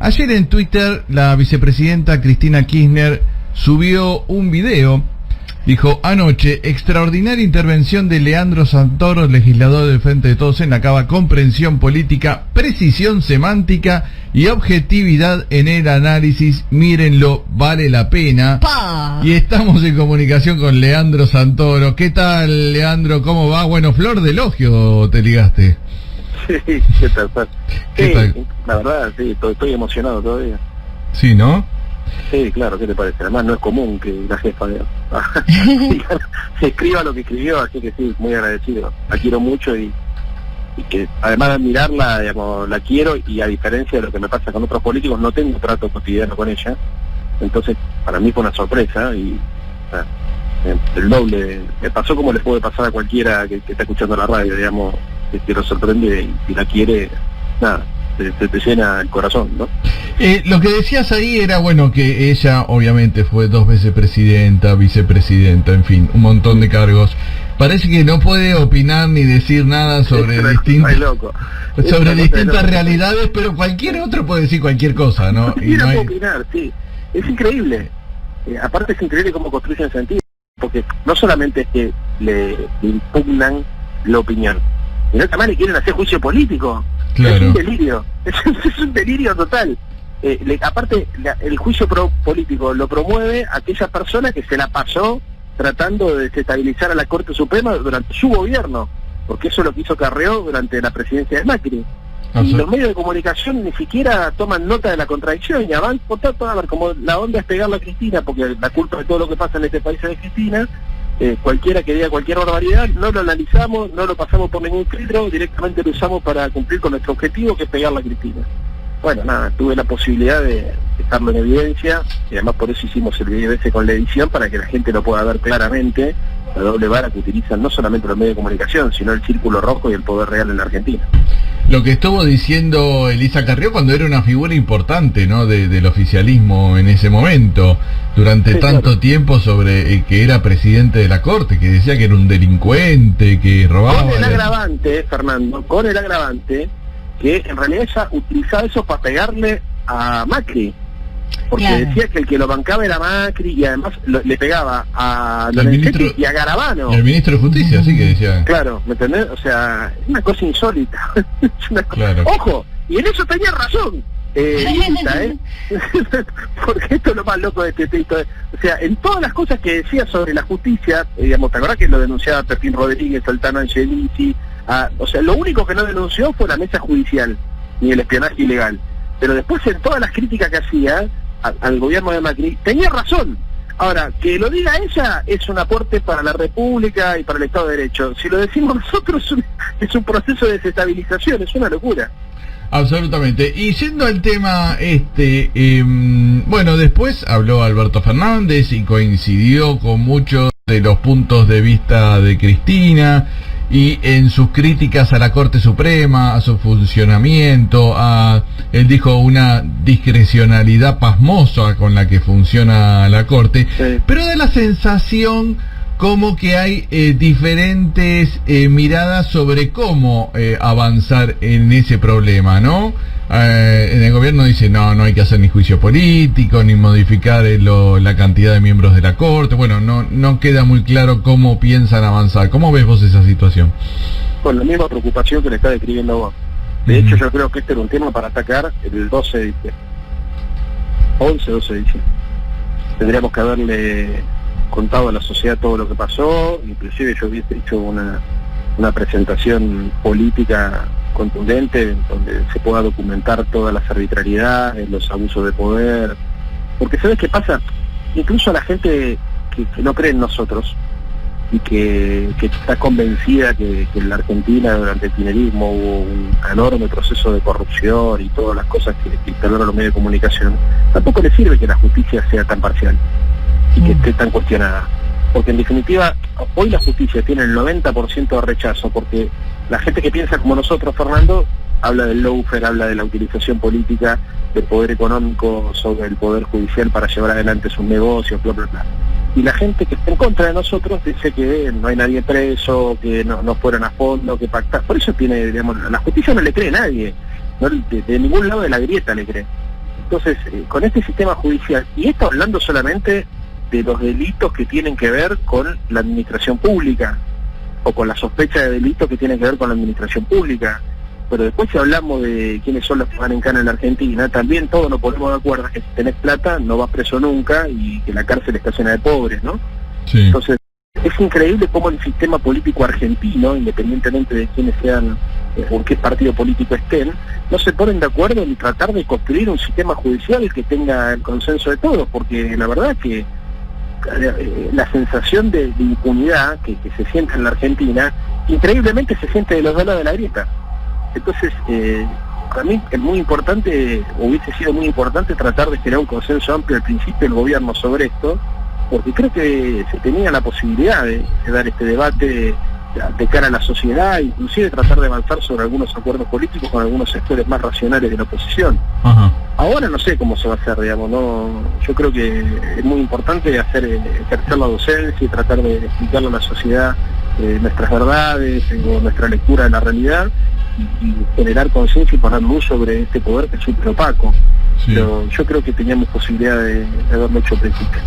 Ayer en Twitter la vicepresidenta Cristina Kirchner subió un video. Dijo: anoche, extraordinaria intervención de Leandro Santoro, legislador del Frente de Todos en la Cava, comprensión política, precisión semántica y objetividad en el análisis. Mírenlo, vale la pena. ¡Pah! Y estamos en comunicación con Leandro Santoro. ¿Qué tal, Leandro? ¿Cómo va? Bueno, flor de elogio te ligaste. Sí, ¿qué tal? ¿Qué tal? La verdad, sí, estoy emocionado todavía. Sí, ¿no? Sí, claro, ¿qué te parece? Además no es común que la jefa se escriba lo que escribió, así que sí, muy agradecido. La quiero mucho y que además de admirarla, digamos, la quiero, y a diferencia de lo que me pasa con otros políticos, no tengo trato cotidiano con ella. Entonces, para mí fue una sorpresa y el doble. Me pasó como le puede pasar a cualquiera que está escuchando la radio, digamos, que lo sorprende y la quiere, nada. Te llena el corazón, ¿no? Lo que decías ahí era, bueno, que ella obviamente fue 2 veces presidenta, vicepresidenta, en fin, un montón de cargos. Parece que no puede opinar ni decir nada sobre distintas realidades, pero cualquier otro puede decir cualquier cosa, ¿no? Y no puede opinar, sí. Es increíble. Aparte es increíble cómo construyen sentido, porque no solamente es que le impugnan la opinión, sino que además le quieren hacer juicio político. Claro. Es un delirio, es un delirio total. Aparte, el juicio político lo promueve aquella persona que se la pasó tratando de desestabilizar a la Corte Suprema durante su gobierno, porque eso es lo que hizo Carrió durante la presidencia de Macri. Y los medios de comunicación ni siquiera toman nota de la contradicción y van por todo, a ver, como la onda es pegarle a Cristina, porque la culpa de todo lo que pasa en este país es de Cristina. Cualquiera que diga cualquier barbaridad, no lo analizamos, no lo pasamos por ningún filtro, directamente lo usamos para cumplir con nuestro objetivo, que es pegarle a Cristina. Bueno, nada, tuve la posibilidad de dejarlo en evidencia, y además por eso hicimos el video ese con la edición, para que la gente lo pueda ver claramente, la doble vara que utilizan no solamente los medios de comunicación, sino el círculo rojo y el poder real en la Argentina. Lo que estuvo diciendo Elisa Carrió cuando era una figura importante, ¿no?, del oficialismo en ese momento, durante tanto tiempo, sobre que era presidente de la Corte, que decía que era un delincuente, que robaba. Con el agravante, Fernando, con el agravante que en realidad ella utilizaba eso para pegarle a Macri, porque claro, decía que el que lo bancaba era Macri, y además le pegaba a Lorenzetti y a Garabano. El ministro de Justicia, así que decía. Claro, ¿me entendés? O sea, es una cosa insólita. Claro. Ojo, y en eso tenía razón. Porque esto es lo más loco de este texto. O sea, en todas las cosas que decía sobre la justicia, digamos, ¿te acordás que lo denunciaba Pepín Rodríguez, Altano Angelici? O sea, lo único que no denunció fue la mesa judicial, ni el espionaje ilegal. Pero después, en todas las críticas que hacía al gobierno de Macri, tenía razón. Ahora, que lo diga ella es un aporte para la República y para el Estado de Derecho. Si lo decimos nosotros, es un proceso de desestabilización, es una locura. Absolutamente. Y yendo al tema bueno, después habló Alberto Fernández y coincidió con muchos de los puntos de vista de Cristina, y en sus críticas a la Corte Suprema, a su funcionamiento, él dijo una discrecionalidad pasmosa con la que funciona la Corte, Sí. Pero da la sensación como que hay diferentes miradas sobre cómo avanzar en ese problema, ¿no? En el gobierno dice no hay que hacer ni juicio político, ni modificar la cantidad de miembros de la Corte. Bueno, no queda muy claro cómo piensan avanzar. ¿Cómo ves vos esa situación? Con la misma preocupación que le está describiendo vos. De hecho, yo creo que este era un tema para atacar el 12 de diciembre. 12 de diciembre. Tendríamos que haberle contado a la sociedad todo lo que pasó, inclusive yo hubiese hecho una presentación política contundente donde se pueda documentar todas las arbitrariedades, los abusos de poder, porque ¿sabes qué pasa? Incluso a la gente que no cree en nosotros y que está convencida que en la Argentina durante el kirchnerismo hubo un enorme proceso de corrupción y todas las cosas que instalaron los medios de comunicación, tampoco le sirve que la justicia sea tan parcial y que esté tan cuestionada, porque en definitiva hoy la justicia tiene el 90% de rechazo, porque la gente que piensa como nosotros, Fernando, habla del lawfare, habla de la utilización política del poder económico sobre el poder judicial para llevar adelante sus negocios, bla, bla, bla. Y la gente que está en contra de nosotros dice que no hay nadie preso, que no fueron a fondo, que pactar. Por eso tiene, digamos, la justicia no le cree a nadie, no, de ningún lado de la grieta le cree. Entonces, con este sistema judicial, y esto hablando solamente de los delitos que tienen que ver con la administración pública, o con la sospecha de delitos que tienen que ver con la administración pública, pero después si hablamos de quiénes son los que van en cana en la Argentina, también todos nos ponemos de acuerdo que si tenés plata no vas preso nunca y que la cárcel está llena de pobres, ¿no? Sí. Entonces, es increíble cómo el sistema político argentino, independientemente de quiénes sean o en qué partido político estén, no se ponen de acuerdo en tratar de construir un sistema judicial que tenga el consenso de todos, porque la verdad que la sensación de impunidad que se siente en la Argentina, increíblemente se siente de los dos lados de la grieta. Entonces, para mí es muy importante, hubiese sido muy importante tratar de generar un consenso amplio al principio del gobierno sobre esto, porque creo que se tenía la posibilidad de dar este debate de cara a la sociedad, inclusive tratar de avanzar sobre algunos acuerdos políticos con algunos sectores más racionales de la oposición. Ajá. Ahora no sé cómo se va a hacer, digamos, no. Yo creo que es muy importante ejercer la docencia y tratar de explicarle a la sociedad nuestras verdades, nuestra lectura de la realidad y generar conciencia y poner luz sobre este poder que es súper opaco. Sí. Pero yo creo que teníamos posibilidad de haberlo hecho práctica.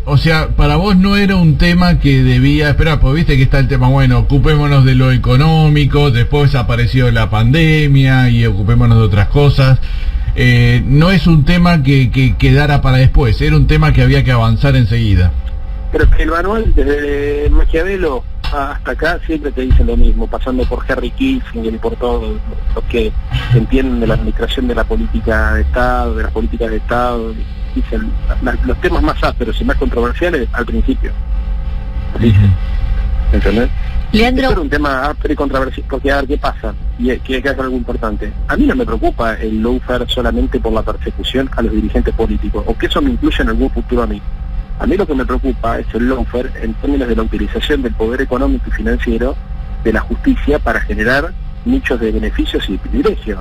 O sea, para vos no era un tema que debía esperar, porque viste que está el tema, bueno, ocupémonos de lo económico, después apareció la pandemia y ocupémonos de otras cosas. No es un tema que quedara para después, era un tema que había que avanzar enseguida. Pero es que el manual, desde Maquiavelo hasta acá, siempre te dicen lo mismo, pasando por Henry Kissinger y por todos los que entienden de la administración de la política de Estado, de las políticas de Estado, dicen los temas más ásperos y más controversiales al principio. ¿Entendés? Leandro, esto era un tema áspero y controversial, porque a ver qué pasa, y que hay que hacer algo importante. A mí no me preocupa el lawfare solamente por la persecución a los dirigentes políticos, o que eso me incluya en algún futuro a mí. A mí lo que me preocupa es el lawfare en términos de la utilización del poder económico y financiero de la justicia para generar nichos de beneficios y de privilegios.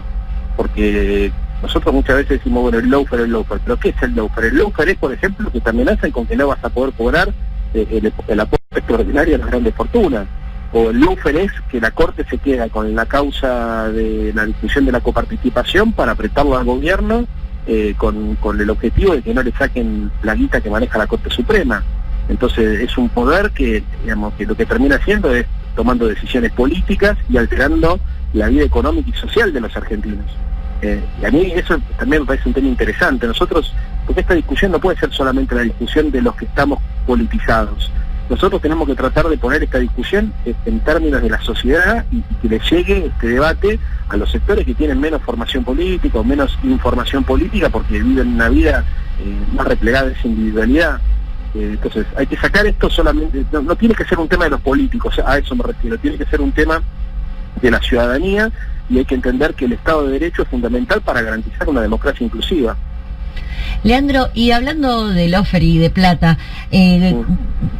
Porque nosotros muchas veces decimos, bueno, el lawfare, pero ¿qué es el lawfare? El lawfare es, por ejemplo, que te amenazan con que no vas a poder cobrar el apoyo extraordinario a las grandes fortunas. O el lawfare es que la Corte se queda con la causa de la discusión de la coparticipación para apretarlo al gobierno con el objetivo de que no le saquen la guita que maneja la Corte Suprema. Entonces es un poder que, digamos, que lo que termina haciendo es tomando decisiones políticas y alterando la vida económica y social de los argentinos. Y a mí eso también me parece un tema interesante. Nosotros, porque esta discusión no puede ser solamente la discusión de los que estamos politizados. Nosotros tenemos que tratar de poner esta discusión en términos de la sociedad y que le llegue este debate a los sectores que tienen menos formación política o menos información política porque viven una vida más replegada de su individualidad. Entonces hay que sacar esto solamente, no tiene que ser un tema de los políticos, a eso me refiero, tiene que ser un tema de la ciudadanía y hay que entender que el Estado de Derecho es fundamental para garantizar una democracia inclusiva. Leandro, y hablando de lawfare y de plata,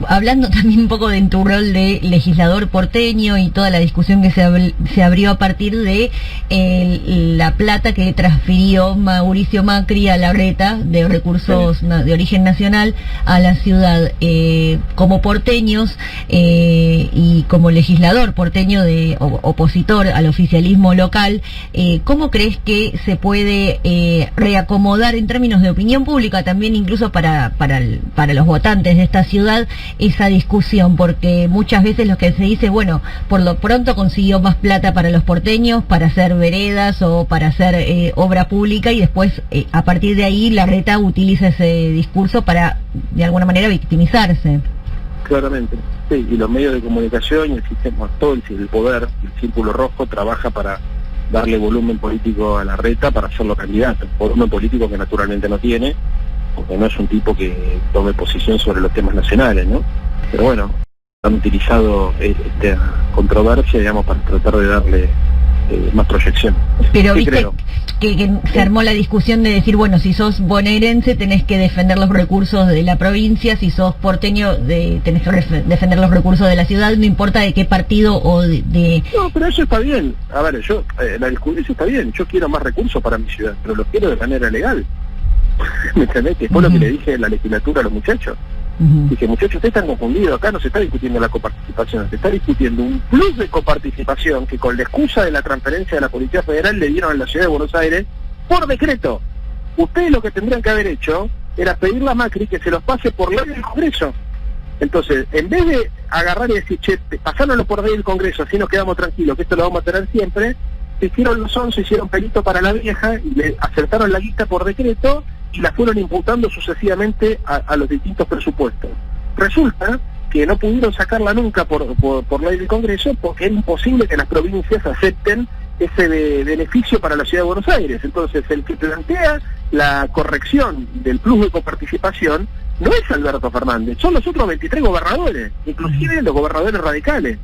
hablando también un poco de tu rol de legislador porteño y toda la discusión que se abrió a partir de la plata que transfirió Mauricio Macri a Larreta de recursos de origen nacional a la ciudad, como porteños y como legislador porteño de opositor al oficialismo local, ¿cómo crees que se puede reacomodar en términos de opinión pública también, incluso para los votantes de esta ciudad, esa discusión? Porque muchas veces lo que se dice, bueno, por lo pronto consiguió más plata para los porteños, para hacer veredas o para hacer obra pública, y después a partir de ahí Larreta utiliza ese discurso para de alguna manera victimizarse. Claramente, sí, y los medios de comunicación y el sistema, todo el poder, el círculo rojo trabaja para darle volumen político a Larreta para hacerlo candidato, volumen político que naturalmente no tiene, porque no es un tipo que tome posición sobre los temas nacionales, ¿no? Pero bueno, han utilizado esta controversia, digamos, para tratar de darle más proyección. Pero viste que se armó la discusión de decir, bueno, si sos bonaerense tenés que defender los recursos de la provincia, si sos porteño tenés que defender los recursos de la ciudad, no importa de qué partido o de... No, pero eso está bien. A ver, eso está bien. Yo quiero más recursos para mi ciudad, pero los quiero de manera legal. ¿Me entendés? Que fue lo que le dije en la legislatura a los muchachos. Dije, muchachos, ustedes están confundidos, acá no se está discutiendo la coparticipación, se está discutiendo un plus de coparticipación que con la excusa de la transferencia de la Policía Federal le dieron a la Ciudad de Buenos Aires por decreto. ustedes lo que tendrían que haber hecho era pedirle a Macri que se los pase por ley del Congreso. Entonces, en vez de agarrar y decir, che, pasárnoslo por ley del Congreso, así nos quedamos tranquilos, que esto lo vamos a tener siempre, se hicieron los 11, hicieron pelito para la vieja, y le acertaron la lista por decreto, y la fueron imputando sucesivamente a los distintos presupuestos. Resulta que no pudieron sacarla nunca por ley del Congreso, porque es imposible que las provincias acepten ese beneficio para la Ciudad de Buenos Aires. Entonces, el que plantea la corrección del plus de coparticipación no es Alberto Fernández, son los otros 23 gobernadores, inclusive los gobernadores radicales,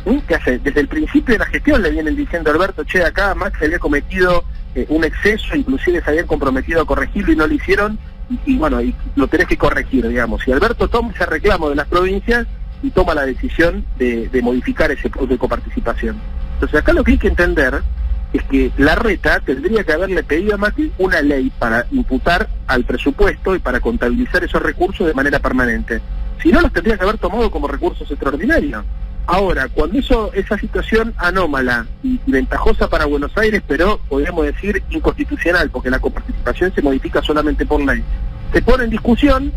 ¿sí? Que desde el principio de la gestión le vienen diciendo a Alberto, che, acá Max había cometido un exceso, inclusive se habían comprometido a corregirlo y no lo hicieron, y bueno, y lo tenés que corregir, digamos. Y Alberto toma ese reclamo de las provincias y toma la decisión de modificar ese plus de coparticipación. Entonces acá lo que hay que entender es que Larreta tendría que haberle pedido a Macri una ley para imputar al presupuesto y para contabilizar esos recursos de manera permanente. Si no, los tendría que haber tomado como recursos extraordinarios. Ahora, cuando esa situación anómala y ventajosa para Buenos Aires, pero podríamos decir inconstitucional, porque la coparticipación se modifica solamente por ley, se pone en discusión,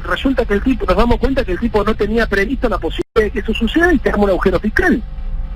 resulta que nos damos cuenta que el tipo no tenía previsto la posibilidad de que eso suceda y tenemos un agujero fiscal.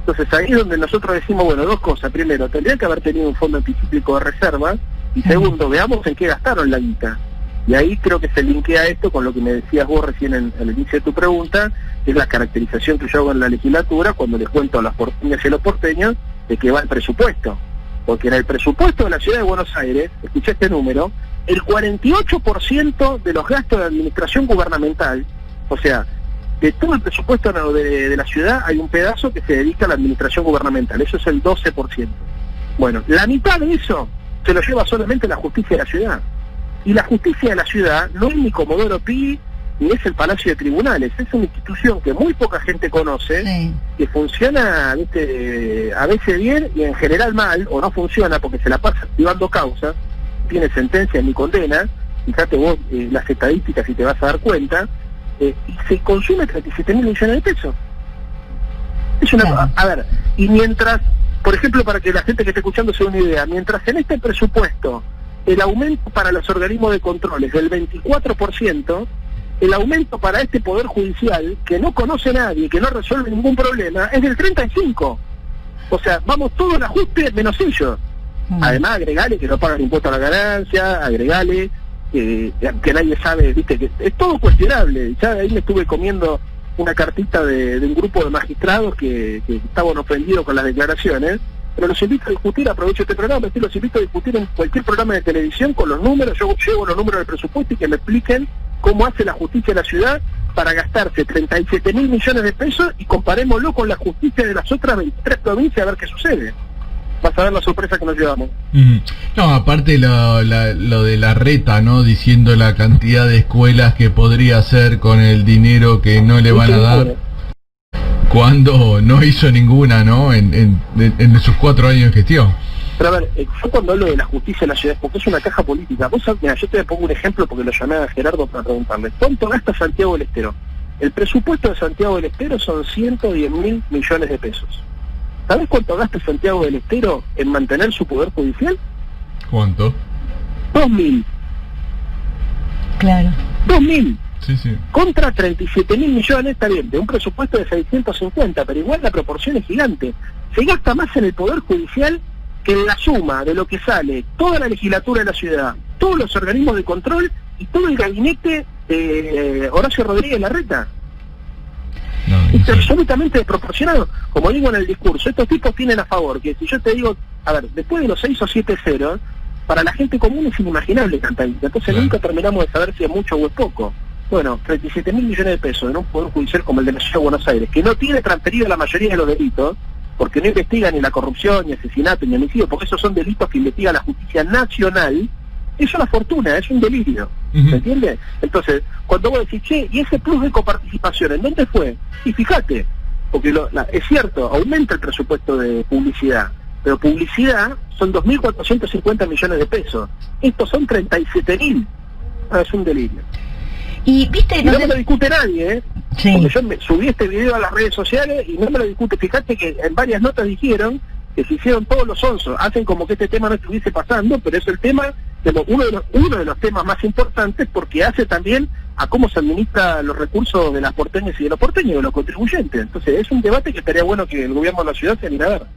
Entonces ahí es donde nosotros decimos, bueno, dos cosas. Primero, tendría que haber tenido un fondo anticíclico de reserva, y segundo, veamos en qué gastaron la guita. Y ahí creo que se linkea esto con lo que me decías vos recién en el inicio de tu pregunta, que es la caracterización que yo hago en la legislatura cuando les cuento a las porteñas y a los porteños de que va el presupuesto. Porque en el presupuesto de la Ciudad de Buenos Aires, escuché este número, el 48% de los gastos de administración gubernamental, o sea, de todo el presupuesto de la ciudad hay un pedazo que se dedica a la administración gubernamental, eso es el 12%. Bueno, la mitad de eso se lo lleva solamente la justicia de la ciudad. Y la justicia de la ciudad no es ni Comodoro Pi, ni es el Palacio de Tribunales, es una institución que muy poca gente conoce, sí, que funciona, ¿viste?, a veces bien y en general mal, o no funciona porque se la pasa activando causas, tiene sentencia ni condena, fíjate vos las estadísticas y te vas a dar cuenta, y se consume 37.000 millones de pesos. Es una, claro. A ver, y mientras, por ejemplo, para que la gente que esté escuchando se dé una idea, mientras en este presupuesto el aumento para los organismos de control es del 24%, el aumento para este Poder Judicial, que no conoce a nadie, que no resuelve ningún problema, es del 35%. O sea, vamos todo el ajuste menos ellos. Además, agregale que no pagan impuesto a la ganancia, agregale que nadie sabe, viste, que es todo cuestionable. Ya ahí me estuve comiendo una cartita de un grupo de magistrados que estaban ofendidos con las declaraciones, pero los invito a discutir, aprovecho este programa, los invito a discutir en cualquier programa de televisión con los números, yo llevo los números del presupuesto y que me expliquen cómo hace la justicia de la ciudad para gastarse 37.000 millones de pesos y comparémoslo con la justicia de las otras 23 provincias a ver qué sucede. Vas a ver la sorpresa que nos llevamos. No, aparte lo de Larreta, ¿no? Diciendo la cantidad de escuelas que podría hacer con el dinero que no le van a dar, cuando no hizo ninguna, ¿no? En sus 4 años de gestión. Pero a ver, yo cuando hablo de la justicia en la ciudad, porque es una caja política. Vos, mira, yo te pongo un ejemplo porque lo llamé a Gerardo para preguntarle, ¿cuánto gasta Santiago del Estero? El presupuesto de Santiago del Estero son 110.000 millones de pesos. ¿Sabés cuánto gasta Santiago del Estero en mantener su poder judicial? ¿Cuánto? 2.000. Claro. 2.000. Sí, sí. Contra 37.000 millones, está bien, de un presupuesto de 650, pero igual la proporción es gigante. Se gasta más en el poder judicial que en la suma de lo que sale toda la legislatura de la ciudad, todos los organismos de control y todo el gabinete de Horacio Rodríguez Larreta. No, es absolutamente desproporcionado. Como digo en el discurso, estos tipos tienen a favor que si yo te digo, a ver, después de los 6 o 7 ceros, para la gente común es inimaginable cantar. Entonces claro, nunca terminamos de saber si es mucho o es poco. Bueno, 37.000 millones de pesos en un poder judicial como el de la Ciudad de Buenos Aires, que no tiene transferido la mayoría de los delitos, porque no investiga ni la corrupción, ni asesinato, ni homicidio, porque esos son delitos que investiga la justicia nacional, es una fortuna, es un delirio, ¿se entiende? Entonces, cuando vos decís, che, ¿y ese plus de coparticipación en dónde fue? Y fíjate, porque es cierto, aumenta el presupuesto de publicidad, pero publicidad son 2.450 millones de pesos, estos son 37.000, es un delirio. Y viste, no me lo discute nadie, ¿eh? Sí. Porque yo subí este video a las redes sociales y no me lo discute. Fíjate que en varias notas dijeron que se hicieron todos los onzos, hacen como que este tema no estuviese pasando, pero es el tema uno de los temas más importantes, porque hace también a cómo se administra los recursos de las porteñas y de los porteños y de los contribuyentes. Entonces es un debate que estaría bueno que el gobierno de la ciudad se animara a ver.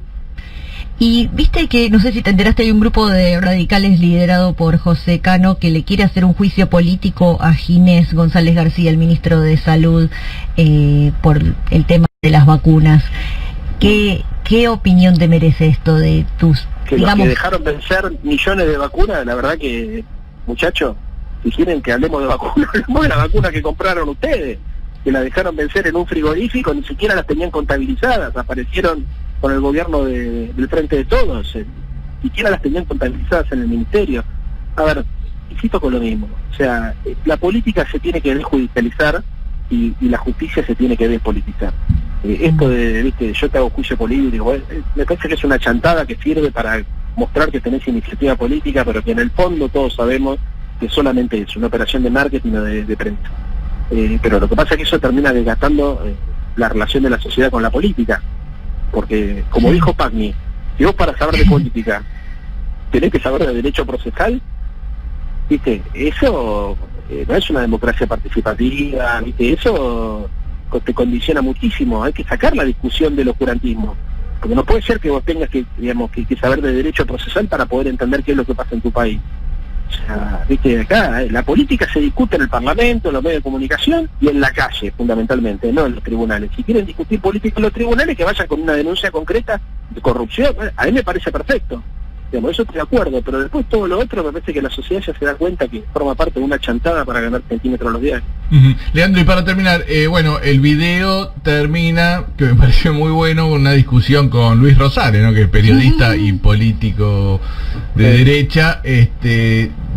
Y viste que, no sé si te enteraste, hay un grupo de radicales liderado por José Cano que le quiere hacer un juicio político a Ginés González García, el ministro de Salud, por el tema de las vacunas. ¿Qué opinión te merece esto de tus, digamos... Los que dejaron vencer millones de vacunas, la verdad que, muchachos, si quieren que hablemos de vacunas, hablemos de la vacuna que compraron ustedes, que la dejaron vencer en un frigorífico, ni siquiera las tenían contabilizadas, aparecieron con el gobierno del Frente de Todos, ni siquiera las tenían contabilizadas en el ministerio. A ver, insisto con lo mismo, o sea, la política se tiene que desjudicializar y la justicia se tiene que despolitizar. Esto de, viste, yo te hago juicio político, me parece que es una chantada que sirve para mostrar que tenés iniciativa política, pero que en el fondo todos sabemos que solamente es una operación de marketing o de prensa. Pero lo que pasa es que eso termina desgastando la relación de la sociedad con la política. Porque, como dijo Pagni, si vos para saber de política tenés que saber de derecho procesal, ¿viste? Eso no es una democracia participativa, ¿viste? Eso te condiciona muchísimo. Hay que sacar la discusión del oscurantismo. Porque no puede ser que vos tengas que, digamos, que saber de derecho procesal para poder entender qué es lo que pasa en tu país. O sea, viste, acá la política se discute en el Parlamento, en los medios de comunicación y en la calle, fundamentalmente, no en los tribunales. Si quieren discutir política en los tribunales, que vayan con una denuncia concreta de corrupción. A mí me parece perfecto. Digamos, eso estoy de acuerdo, pero después todo lo otro me parece que la sociedad ya se da cuenta que forma parte de una chantada para ganar centímetros los diarios. Leandro, y para terminar, bueno, el video termina, que me pareció muy bueno, con una discusión con Luis Rosales, ¿no?, que es periodista y político de derecha,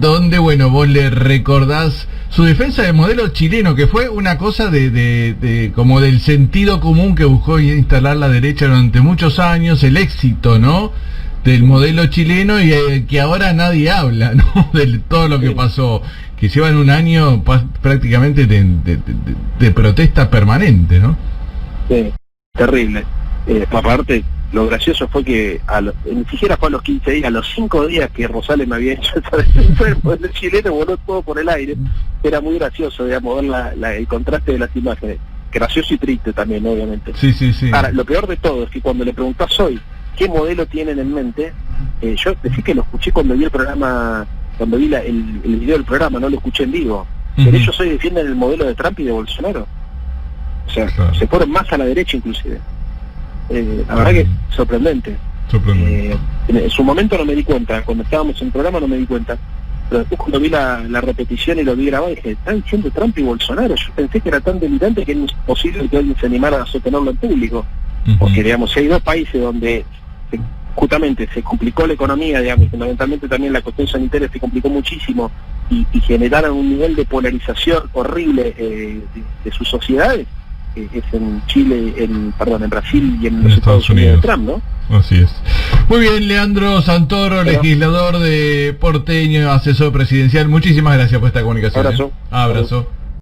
donde, bueno, vos le recordás su defensa del modelo chileno, que fue una cosa de como del sentido común que buscó instalar la derecha durante muchos años, el éxito, ¿no?, del modelo chileno, y que ahora nadie habla, ¿no?, de todo lo que pasó, que llevan un año prácticamente de protesta permanente, ¿no? Sí, terrible. Aparte, lo gracioso fue que ni siquiera fue a los 15 días, a los 5 días que Rosales me había hecho esa defensa del modelo chileno, voló todo por el aire. Era muy gracioso, digamos, ver el contraste de las imágenes. Gracioso y triste también, obviamente. Sí. Ahora, lo peor de todo es que cuando le preguntás hoy qué modelo tienen en mente, yo decía que lo escuché cuando vi el programa, cuando vi el video del programa, no lo escuché en vivo. Pero ellos hoy defienden el modelo de Trump y de Bolsonaro. O sea, se fueron más a la derecha inclusive. La verdad que es sorprendente. En su momento no me di cuenta, cuando estábamos en el programa no me di cuenta, pero después cuando vi la repetición y lo vi grabado dije, están diciendo Trump y Bolsonaro. Yo pensé que era tan delirante que era imposible que alguien se animara a sostenerlo en público. Porque, digamos, si hay dos países donde justamente se complicó la economía, digamos, fundamentalmente también la cuestión sanitaria se complicó muchísimo y generaron un nivel de polarización horrible de sus sociedades, es en Chile, en Brasil y en los Estados Unidos de Trump, ¿no? Así es. Muy bien, Leandro Santoro, legislador de porteño, asesor presidencial, muchísimas gracias por esta comunicación. Abrazo. Abrazo.